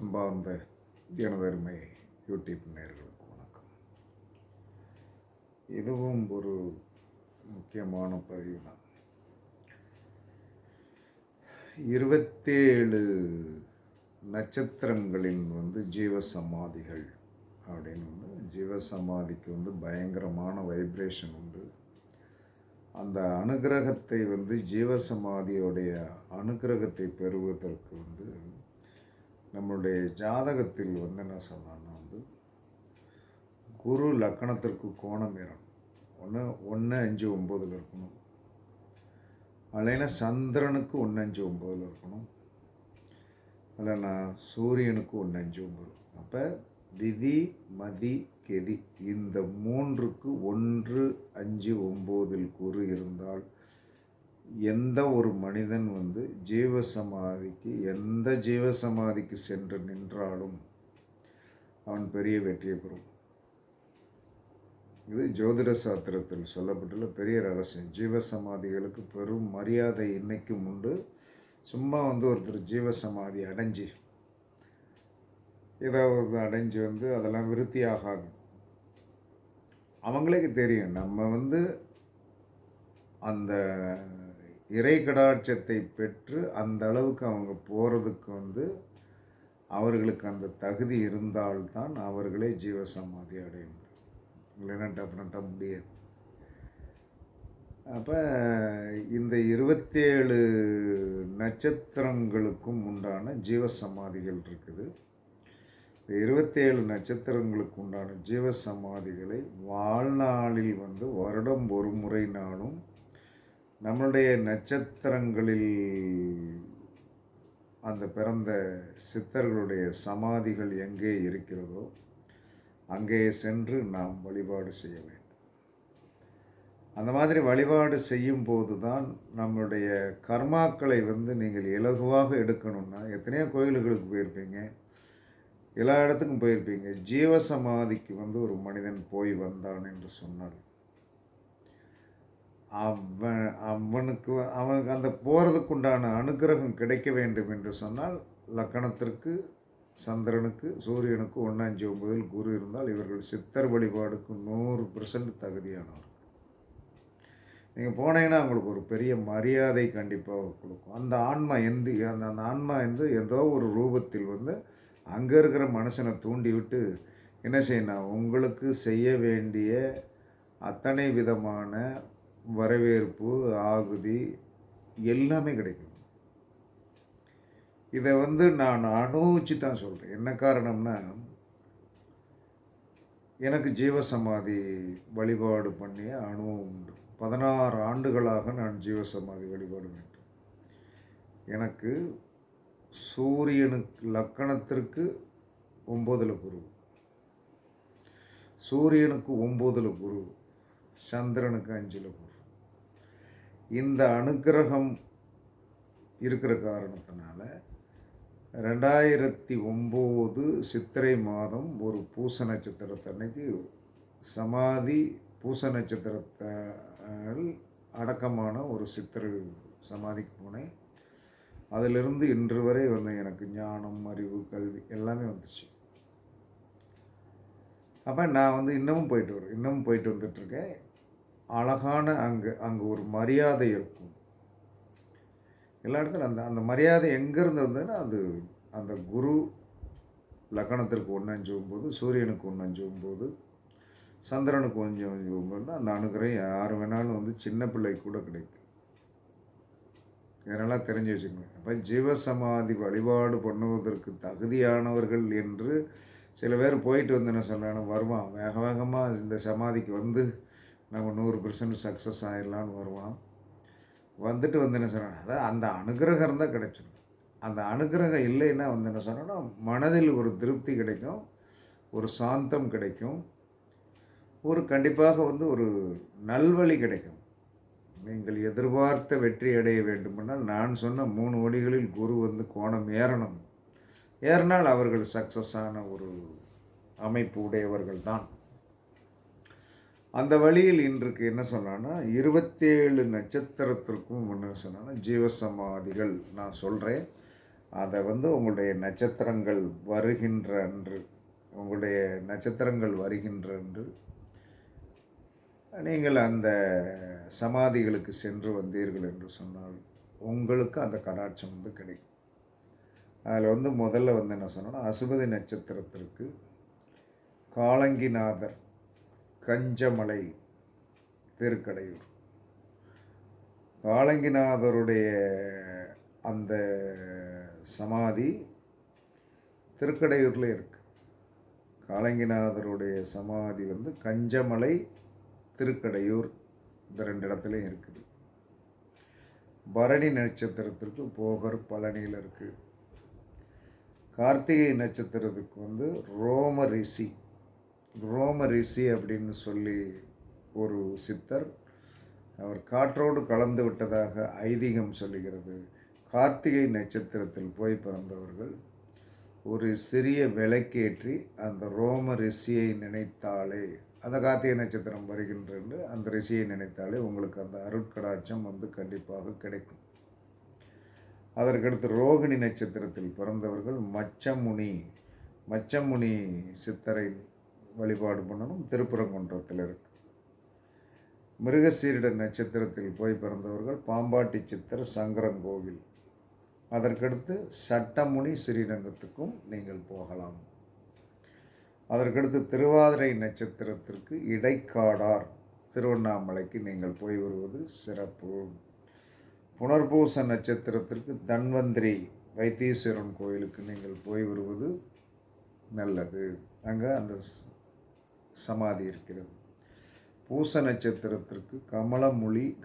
அன்பார்ந்த எனதருமை யூடியூப் நேயர்களுக்கு வணக்கம். இதுவும் ஒரு முக்கியமான பதிவு தான். 27 நட்சத்திரங்களின் ஜீவசமாதிகள் அப்படின்னு ஜீவசமாதிக்கு பயங்கரமான வைப்ரேஷன் உண்டு. அந்த அனுகிரகத்தை ஜீவசமாதியோடைய அனுகிரகத்தை பெறுவதற்கு நம்மளுடைய ஜாதகத்தில் என்ன சொன்னான்னா குரு லக்கணத்திற்கு கோணம் ஏறணும். 1 5 9 இருக்கணும். இல்லைன்னா சந்திரனுக்கு 1 5 9 இருக்கணும். இல்லைன்னா சூரியனுக்கு 1 5 9. அப்போ விதி மதி கெதி இந்த 3க்கு 1 5 9 குரு இருந்தால் எந்த ஒரு மனிதன் எந்த ஜீவசமாதிக்கு சென்று நின்றாலும் அவன் பெரிய வெற்றியை பெறும். இது ஜோதிட சாஸ்திரத்தில் சொல்லப்பட்டுள்ள பெரிய ரகசியம். ஜீவசமாதிகளுக்கு பெரும் மரியாதை இன்னைக்கும் உண்டு. சும்மா ஒருத்தர் ஜீவசமாதி அடைஞ்சு ஏதாவது அடைஞ்சு அதெல்லாம் விருத்தி ஆகாது. அவங்களுக்கு தெரியும் நம்ம அந்த இறை கடாட்சத்தை பெற்று அந்த அளவுக்கு அவங்க போகிறதுக்கு அவர்களுக்கு அந்த தகுதி இருந்தால்தான் அவர்களே ஜீவசமாதி அடைய முடியும். இல்லைன்னா டெஃபினட்டாக முடியாது. அப்போ இந்த 27 நட்சத்திரங்களுக்கும் உண்டான ஜீவசமாதிகள் இருக்குது. இந்த 27 நட்சத்திரங்களுக்கு உண்டான ஜீவசமாதிகளை வாழ்நாளில் வருடம் ஒரு முறை நாளும் நம்மளுடைய நட்சத்திரங்களில் அந்த பிறந்த சித்தர்களுடைய சமாதிகள் எங்கே இருக்கிறதோ அங்கே சென்று நாம் வழிபாடு செய்ய வேண்டும். அந்த மாதிரி வழிபாடு செய்யும் போது தான் நம்மளுடைய கர்மாக்களை நீங்கள் இலகுவாக எடுக்கணும்னா எத்தனையோ கோயில்களுக்கு போயிருப்பீங்க, எல்லா இடத்துக்கும் போயிருப்பீங்க. ஜீவசமாதிக்கு ஒரு மனிதன் போய் வந்தான் என்று சொன்னார், அவனுக்கு அந்த போகிறதுக்குண்டான அனுகிரகம் கிடைக்க வேண்டும் என்று சொன்னால் லக்கணத்திற்கு சந்திரனுக்கு சூரியனுக்கு 1 5 9 குரு இருந்தால் இவர்கள் சித்தர் வழிபாடுக்கு 100% தகுதியானவர். நீங்கள் போனீங்கன்னா அவங்களுக்கு ஒரு பெரிய மரியாதை கண்டிப்பாக கொடுக்கும். அந்த ஆன்மா அந்த ஆன்மா ஏதோ ஒரு ரூபத்தில் அங்கே இருக்கிற மனுஷனை தூண்டி விட்டு என்ன செய்யணும், உங்களுக்கு செய்ய வேண்டிய அத்தனை விதமான வரவேற்பு ஆகுதி எல்லாமே கிடைக்கும். இதை நான் அனுபவிச்சு தான் சொல்கிறேன். என்ன காரணம்னா, எனக்கு ஜீவசமாதி வழிபாடு பண்ணிய அனுபவம் உண்டு. 16 ஆண்டுகளாக நான் ஜீவசமாதி வழிபாடு வேண்டும். எனக்கு சூரியனுக்கு லக்கணத்திற்கு 9 குரு, சூரியனுக்கு 9 குரு, சந்திரனுக்கு 5 குரு. இந்த அனுக்கிரகம் இருக்கிற காரணத்தினால 2009 சித்திரை மாதம் ஒரு பூச நட்சத்திரத்தன்னைக்கு சமாதி பூச நட்சத்திரத்தால் அடக்கமான ஒரு சித்திரை சமாதிக்கு போனேன். அதிலிருந்து இன்று வரை எனக்கு ஞானம், அறிவு, கல்வி எல்லாமே வந்துச்சு. அப்போ நான் இன்னமும் போயிட்டு வந்துட்டுருக்கேன். அழகான அங்கே ஒரு மரியாதை இருக்கும். எல்லா இடத்துல அந்த மரியாதை எங்கேருந்து வந்ததுன்னா அந்த குரு லக்கணத்திற்கு 1 5 9, சூரியனுக்கு 1 5 9, சந்திரனுக்கு 1 5 9 அந்த அனுகிரகம் யார் வேணாலும் சின்ன பிள்ளை கூட கிடைக்கும். இதெல்லாம் தெரிஞ்சு வச்சுக்கணும். அப்போ ஜீவசமாதி வழிபாடு பண்ணுவதற்கு தகுதியானவர்கள் என்று சில பேர் போயிட்டு என்ன சொல்கிறாங்க, வருவான் வேக வேகமாக இந்த சமாதிக்கு நம்ம 100% சக்ஸஸ் ஆகிடலான்னு வருவான். வந்துட்டு என்ன சொல்கிறாங்க, அதாவது அந்த அனுகிரகம் இருந்தால் கிடைச்சிடும். அந்த அனுகிரகம் இல்லைன்னா என்ன சொன்னோன்னா மனதில் ஒரு திருப்தி கிடைக்கும், ஒரு சாந்தம் கிடைக்கும், ஒரு கண்டிப்பாக ஒரு நல்வழி கிடைக்கும். நீங்கள் எதிர்பார்த்த வெற்றி அடைய வேண்டுமென்றால் நான் சொன்ன 3 வழிகளில் குரு கோணம் ஏறணும். ஏறினால் அவர்கள் சக்ஸஸான ஒரு அமைப்பு உடையவர்கள் தான். அந்த வழியில் இன்றைக்கு என்ன சொன்னான்னா 27 நட்சத்திரத்திற்கும் என்ன சொன்னான்னா ஜீவசமாதிகள் நான் சொல்கிறேன். அதை வந்து உங்களுடைய நட்சத்திரங்கள் வருகின்ற அன்று, உங்களுடைய நட்சத்திரங்கள் வருகின்ற அன்று நீங்கள் அந்த சமாதிகளுக்கு சென்று வந்தீர்கள் என்று சொன்னால் உங்களுக்கு அந்த கடாட்சம் வந்து கிடைக்கும். அதில் வந்து முதல்ல வந்து என்ன சொன்னோன்னா, அசுபதி நட்சத்திரத்திற்கு காலங்கிநாதர், கஞ்சமலை, திருக்கடையூர். காலங்கிநாதருடைய அந்த சமாதி திருக்கடையூரில் இருக்குது. காலங்கிநாதருடைய சமாதி வந்து கஞ்சமலை, திருக்கடையூர், இந்த 2 இடத்துலையும் இருக்குது. பரணி நட்சத்திரத்திற்கு போகர், பழனியில் இருக்குது. கார்த்திகை நட்சத்திரத்துக்கு வந்து ரோம ரிஷி அப்படின்னு சொல்லி ஒரு சித்தர், அவர் காற்றோடு கலந்து விட்டதாக ஐதீகம் சொல்லுகிறது. கார்த்திகை நட்சத்திரத்தில் போய் பிறந்தவர்கள் ஒரு சிறிய விளக்கேற்றி அந்த ரோம ரிஷியை நினைத்தாலே, அந்த கார்த்திகை நட்சத்திரம் வருகின்றது, அந்த ரிஷியை நினைத்தாலே உங்களுக்கு அந்த அருட்கடாட்சம் வந்து கண்டிப்பாக கிடைக்கும். அதற்கடுத்து ரோகிணி நட்சத்திரத்தில் பிறந்தவர்கள் மச்சமுனி சித்தரை வழிபாடு பண்ணணும், திருப்பரங்குன்றத்தில் இருக்கு. மிருகசீரிட நட்சத்திரத்தில் போய் பிறந்தவர்கள் பாம்பாட்டி சித்தர், சங்கரங்கோவில். அதற்கடுத்து சட்டமுனி ஸ்ரீரங்கத்துக்கும் நீங்கள் போகலாம். அதற்கடுத்து திருவாதிரை நட்சத்திரத்திற்கு இடைக்காடார், திருவண்ணாமலைக்கு நீங்கள் போய் வருவது சிறப்பு. புனர்பூச நட்சத்திரத்திற்கு தன்வந்திரி வைத்தீஸ்வரன் கோயிலுக்கு நீங்கள் போய் வருவது நல்லது, அங்கே அந்த சமாதி இருக்கிறது. பூச நட்சத்திரத்திற்கு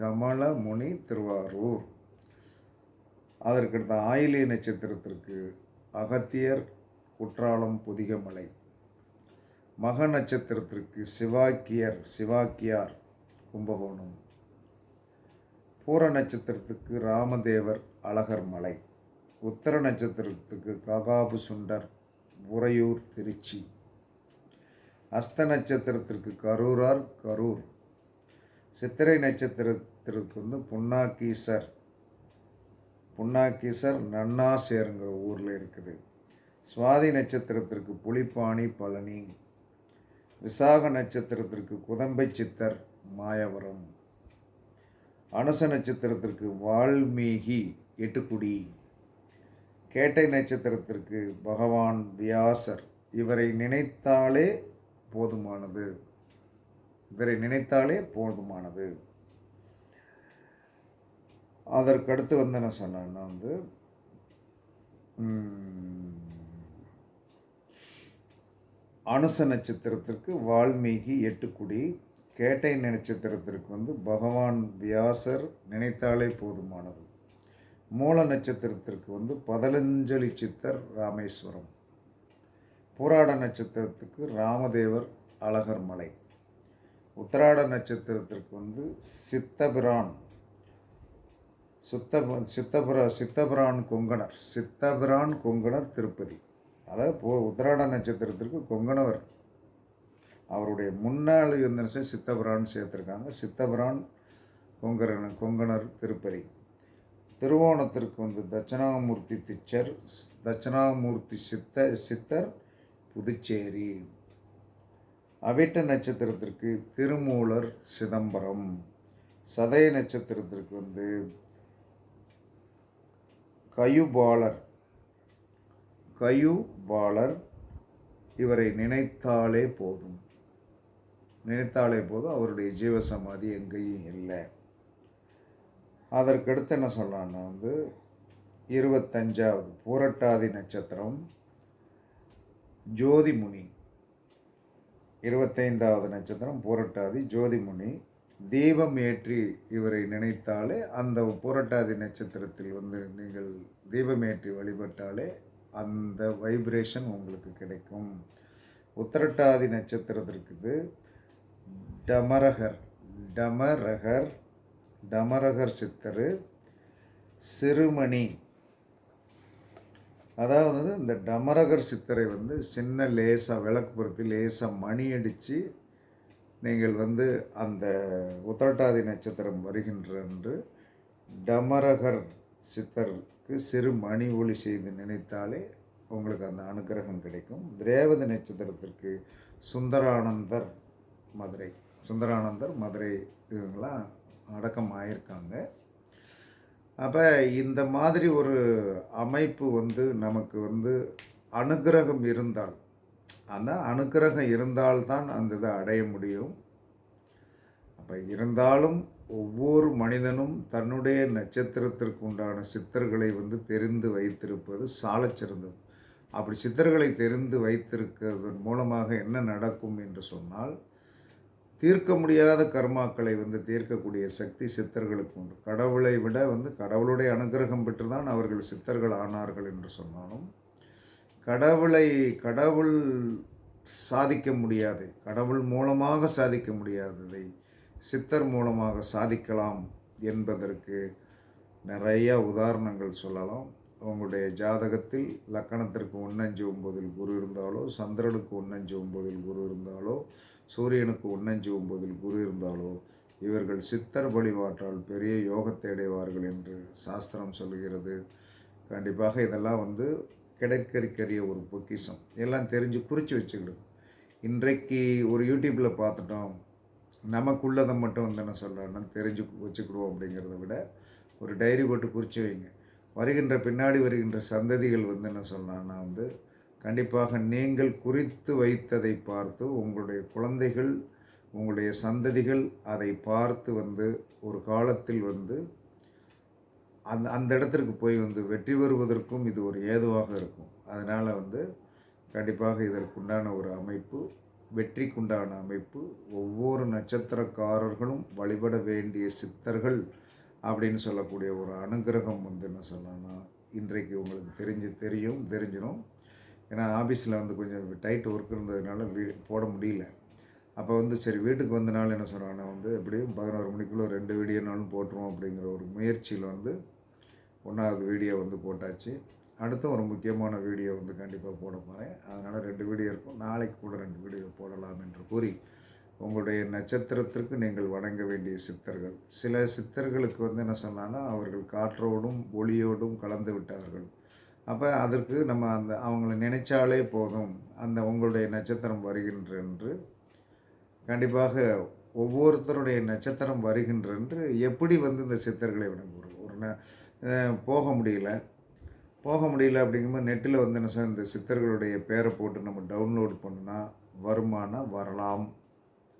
கமலமுனி திருவாரூர். அதற்கடுத்த ஆயிலிய நட்சத்திரத்திற்கு அகத்தியர், குற்றாலம், பொதிகமலை. மக நட்சத்திரத்திற்கு சிவாக்கியார், கும்பகோணம். பூர நட்சத்திரத்துக்கு ராமதேவர், அழகர் மலை. உத்தர நட்சத்திரத்துக்கு காகாபு சுண்டர், உறையூர், திருச்சி. அஸ்த நட்சத்திரத்திற்கு கரூர். சித்திரை நட்சத்திரத்திற்கு வந்து புன்னாக்கீசர் நன்னாசேருங்கிற ஊரில் இருக்குது. சுவாதி நட்சத்திரத்திற்கு புலிப்பாணி, பழனி. விசாக நட்சத்திரத்திற்கு குதம்பை சித்தர், மாயவரம். அனுச நட்சத்திரத்திற்கு வால்மீகி, எட்டுக்குடி. கேட்டை நட்சத்திரத்திற்கு பகவான் வியாசர். இவரை நினைத்தாலே போதுமானது. அதற்கடுத்து வந்து என்ன சொன்னேன்னா வந்து அனுச நட்சத்திரத்திற்கு வால்மீகி, எட்டுக்குடி. கேட்டை நட்சத்திரத்திற்கு வந்து பகவான் வியாசர், நினைத்தாலே போதுமானது. மூல நட்சத்திரத்திற்கு வந்து பதஞ்சலி சித்தர், ராமேஸ்வரம். பூராட நட்சத்திரத்துக்கு ராமதேவர், அழகர் மலை. உத்திராட நட்சத்திரத்திற்கு வந்து சித்தபிரான் கொங்கணர், திருப்பதி. அதாவது உத்திராட நட்சத்திரத்திற்கு கொங்கணவர், அவருடைய முன்னாள் வந்து சித்தபிரான் சேர்த்துருக்காங்க. சித்தபிரான் கொங்கணர், திருப்பதி. திருவோணத்திற்கு வந்து தட்சிணாமூர்த்தி சித்தர், புதுச்சேரி. அவிட்ட நட்சத்திரத்திற்கு திருமூலர், சிதம்பரம். சதய நட்சத்திரத்திற்கு வந்து கயுபாலர். இவரை நினைத்தாலே போதும், அவருடைய ஜீவசமாதி எங்கேயும் இல்லை. அதற்கடுத்து என்ன சொல்கிறான்னா வந்து 25வது பூரட்டாதி நட்சத்திரம் ஜோதிமுனி. 25வது நட்சத்திரம் பூரட்டாதி, ஜோதிமுனி. தீபம் ஏற்றி இவரை நினைத்தாலே, அந்த பூரட்டாதி நட்சத்திரத்தில் வந்து நீங்கள் தீபமேற்றி வழிபட்டாலே அந்த வைப்ரேஷன் உங்களுக்கு கிடைக்கும். உத்திரட்டாதி நட்சத்திரத்திற்கு டமரகர் சித்தர், சிறுமணி. அதாவது இந்த டமரகர் சித்தரை வந்து சின்ன லேசாக விளக்கு பொருத்தி லேசாக மணி அடித்து நீங்கள் வந்து அந்த உத்திரட்டாதி நட்சத்திரம் வருகின்ற அன்று டமரகர் சித்தர் நட்சத்திரத்திற்கு சிறு மணி ஒளி செய்து நினைத்தாலே உங்களுக்கு அந்த அனுக்கிரகம் கிடைக்கும். ரேவதி நட்சத்திரத்திற்கு சுந்தரானந்தர் மதுரை மதுரை இவங்களாம் அடக்கம் ஆயிருக்காங்க. அப்போ இந்த மாதிரி ஒரு அமைப்பு நமக்கு அனுக்கிரகம் இருந்தால், அந்த அனுக்கிரகம் இருந்தால்தான் அந்த இதை அடைய முடியும். அப்போ இருந்தாலும் ஒவ்வொரு மனிதனும் தன்னுடைய நட்சத்திரத்திற்கு உண்டான சித்தர்களை தெரிந்து வைத்திருப்பது சாலச் சிறந்தது. அப்படி சித்தர்களை தெரிந்து வைத்திருக்கிறதன் மூலமாக என்ன நடக்கும் என்று சொன்னால், தீர்க்க முடியாத கர்மாக்களை தீர்க்கக்கூடிய சக்தி சித்தர்களுக்கு உண்டு. கடவுளை விட கடவுளுடைய அனுகிரகம் பெற்று தான் அவர்கள் சித்தர்கள் ஆனார்கள் என்று சொன்னாலும், கடவுள் சாதிக்க முடியாது, கடவுள் மூலமாக சாதிக்க முடியாததை சித்தர் மூலமாக சாதிக்கலாம் என்பதற்கு நிறைய உதாரணங்கள் சொல்லலாம். உங்களுடைய ஜாதகத்தில் லக்கணத்திற்கு 159 குரு இருந்தாலோ, சந்திரனுக்கு 159 குரு இருந்தாலோ, சூரியனுக்கு 159 குரு இருந்தாலோ, இவர்கள் சித்தர் வழிபாட்டால் பெரிய யோகத்தை அடைவார்கள் என்று சாஸ்திரம் சொல்லுகிறது. கண்டிப்பாக இதெல்லாம் கிடைக்கறிய ஒரு பொக்கிஷம். எல்லாம் தெரிஞ்சு குறித்து வச்சுக்கிடும். இன்றைக்கு ஒரு யூடியூப்பில் பார்த்துட்டோம், நமக்குள்ளதை மட்டும் என்ன சொல்கிறேன்னா தெரிஞ்சு வச்சுக்கிடுவோம் அப்படிங்கிறத விட ஒரு டைரி போட்டு குறித்து வைங்க. பின்னாடி வருகின்ற சந்ததிகள் என்ன சொல்லலான்னா கண்டிப்பாக நீங்கள் குறித்து வைத்ததை பார்த்து உங்களுடைய குழந்தைகள், உங்களுடைய சந்ததிகள் அதை பார்த்து ஒரு காலத்தில் அந்த இடத்திற்கு போய் வெற்றி பெறுவதற்கும் இது ஒரு ஏதுவாக இருக்கும். அதனால் கண்டிப்பாக இதற்குண்டான ஒரு அமைப்பு, வெற்றிக்குண்டான அமைப்பு, ஒவ்வொரு நட்சத்திரக்காரர்களும் வழிபட வேண்டிய சித்தர்கள் அப்படின்னு சொல்லக்கூடிய ஒரு அனுகிரகம் என்ன சொல்லலாம்னா இன்றைக்கு உங்களுக்கு தெரிஞ்சிடும். ஏன்னா ஆஃபீஸில் கொஞ்சம் டைட் ஒர்க் இருந்ததுனால போட முடியல. அப்போ சரி வீட்டுக்கு வந்தனால என்ன சொன்னாங்கன்னா எப்படியும் 11 மணிக்குள்ளே 2 வீடியோனாலும் போட்டுருவோம் அப்படிங்கிற ஒரு முயற்சியில் 1வது வீடியோ போட்டாச்சு. அடுத்தும் ஒரு முக்கியமான வீடியோ கண்டிப்பாக போட போகிறேன். அதனால் 2 வீடியோ இருக்கும். நாளைக்கு கூட 2 வீடியோ போடலாம் என்று கூறி, உங்களுடைய நட்சத்திரத்திற்கு நீங்கள் வணங்க வேண்டிய சித்தர்கள், சில சித்தர்களுக்கு என்ன சொன்னான்னா அவர்கள் காற்றோடும் ஒளியோடும் கலந்து விட்டார்கள். அப்போ அதற்கு நம்ம அவங்கள நினைச்சாலே போதும், உங்களுடைய நட்சத்திரம் வருகின்றென்று கண்டிப்பாக ஒவ்வொருத்தருடைய நட்சத்திரம் வருகின்றென்று எப்படி இந்த சித்தர்களை போக முடியல அப்படிங்கும்போது நெட்டில் என்ன சார் இந்த சித்தர்களுடைய பேரை போட்டு நம்ம டவுன்லோட் பண்ணுனா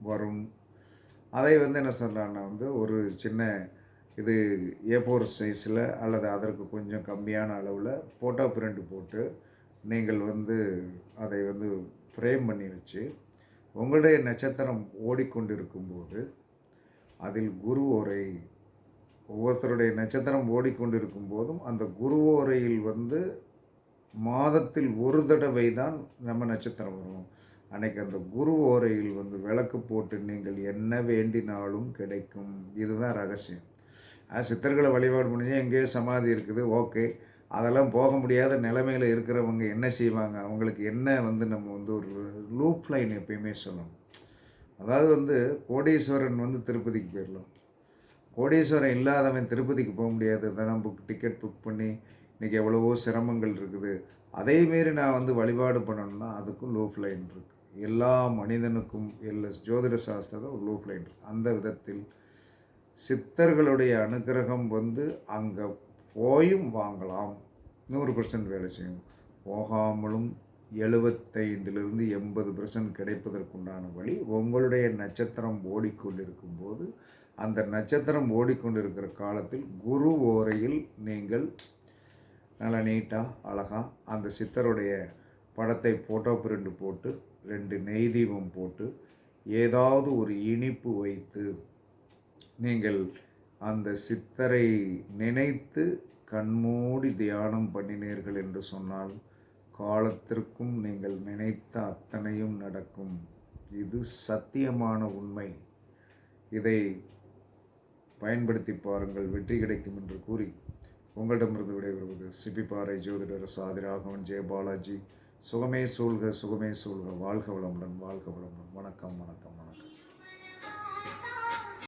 வரும். அதை என்ன சொல்கிறான்னா ஒரு சின்ன இது A4 சைஸில் அல்லது அதற்கு கொஞ்சம் கம்மியான அளவில் ஃபோட்டோ பிரிண்ட் போட்டு நீங்கள் அதை ஃப்ரேம் பண்ணி வச்சு உங்களுடைய நட்சத்திரம் ஓடிக்கொண்டிருக்கும்போது அதில் குரு ஓரை, ஒவ்வொருத்தருடைய நட்சத்திரம் ஓடிக்கொண்டிருக்கும் போதும் அந்த குரு ஓரையில் மாதத்தில் ஒரு தடவை தான் நம்ம நட்சத்திரம் வரும். அன்றைக்கி அந்த குரு ஓரையில் விளக்கு போட்டு நீங்கள் என்ன வேண்டினாலும் கிடைக்கும். இதுதான் ரகசியம். சித்தர்களை வழிபாடு முடிஞ்சால் எங்கேயோ சமாதி இருக்குது, ஓகே. அதெல்லாம் போக முடியாத நிலைமையில் இருக்கிறவங்க என்ன செய்வாங்க, அவங்களுக்கு என்ன நம்ம ஒரு லூப் லைன் எப்பயுமே சொல்லணும். அதாவது கோடீஸ்வரன் திருப்பதிக்கு போயிடலாம், கோடீஸ்வரன் இல்லாதவன் திருப்பதிக்கு போக முடியாது. தான் டிக்கெட் புக் பண்ணி இன்றைக்கி எவ்வளவோ சிரமங்கள் இருக்குது. அதேமாரி நான் வழிபாடு பண்ணணும்னா அதுக்கும் லூப் லைன் இருக்குது. எல்லா மனிதனுக்கும் ஜோதிட சாஸ்திரத்தில் ஒரு லூப் லைன் இருக்குது. அந்த விதத்தில் சித்தர்களுடைய அனுகிரகம் அங்கே போயும் வாங்கலாம், 100% வேலை செய்யும். போகாமலும் 75லிருந்து 80% கிடைப்பதற்குண்டான வழி, உங்களுடைய நட்சத்திரம் ஓடிக்கொண்டிருக்கும் போது, அந்த நட்சத்திரம் ஓடிக்கொண்டிருக்கிற காலத்தில் குரு ஓரையில் நீங்கள் நல்லா நீட்டாக அழகாக அந்த சித்தருடைய படத்தை ஃபோட்டோ பிரிண்ட் போட்டு 2 நெய் தீபம் போட்டு ஏதாவது ஒரு இனிப்பு வைத்து நீங்கள் அந்த சித்தரை நினைத்து கண்மூடி தியானம் பண்ணினீர்கள் என்று சொன்னால் காலத்திற்கும் நீங்கள் நினைத்த அத்தனையும் நடக்கும். இது சத்தியமான உண்மை. இதை பயன்படுத்தி பாருங்கள், வெற்றி கிடைக்கும் என்று கூறி உங்களிடமிருந்து விடைபெறுவது சிப்பிப்பாறை ஜோதிடர் சாதிராகவன் ஜெயபாலாஜி. சுகமே சூழ்க, சுகமே சூழ்க. வாழ்க வளமுடன், வாழ்க வளமுடன். வணக்கம், வணக்கம், வணக்கம்.